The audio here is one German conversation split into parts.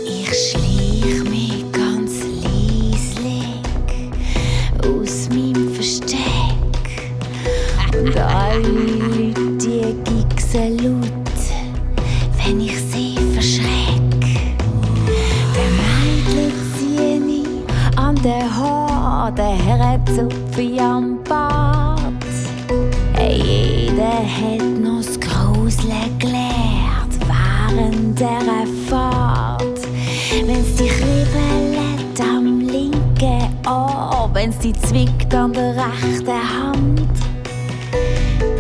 Ich schlich mich ganz leislich aus meinem Versteck und alle Leute, die gigsen laut, wenn ich sie verschreck. Der Mädchen ziehe ich an den Haar, der Herr zupfe ich am Bart. Jeder hat noch das Gruseln gelernt während dieser Fahrt. Wenn's dich kribbelt am linken Ohr, wenn's dich zwickt an der rechten Hand,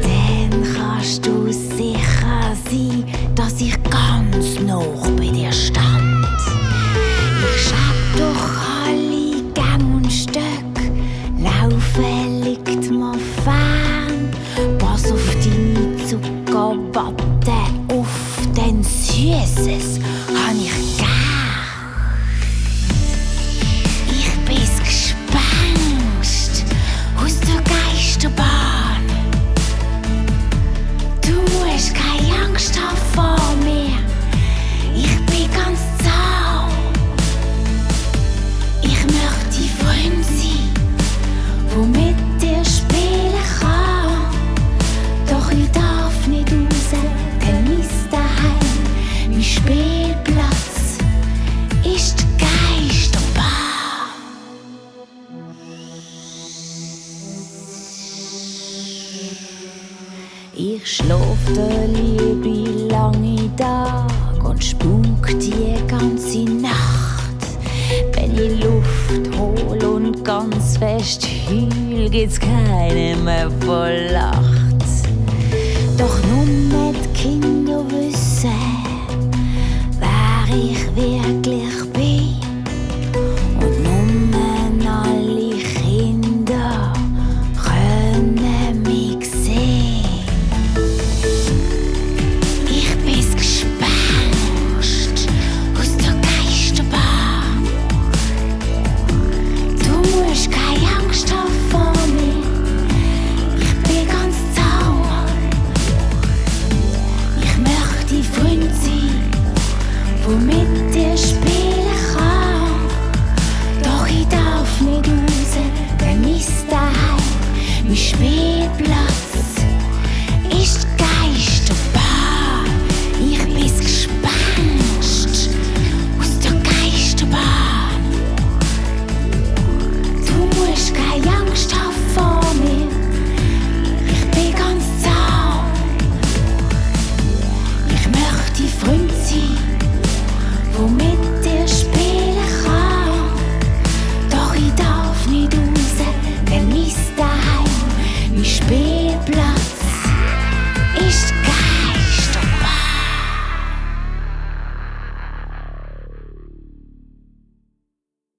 dann kannst du sicher sein, dass ich ganz nah bei dir stand. Ich schreib durch alle Gänge und Stöcke, laufen liegt mir fern. Pass auf deine Zuckerwatte auf, denn Süßes hab ich gern. Ich bin's Gespenst aus der Geisterbahn. Du musst keine Angst haben vor mir, ich bin ganz zahm. Ich möchte dein Freund sein, wo mit dir spielen kann. Doch ich darf nicht raus, denn mein Daheim, mein Spielplatz ist die Geisterbahn. Ich schlaf der Liebe lange Tag und spuk die ganze Nacht. Wenn ich Luft hol und ganz fest heul, gibt's keinen mehr voll Lacht. Doch nur die Kinder wissen, wer ich wirklich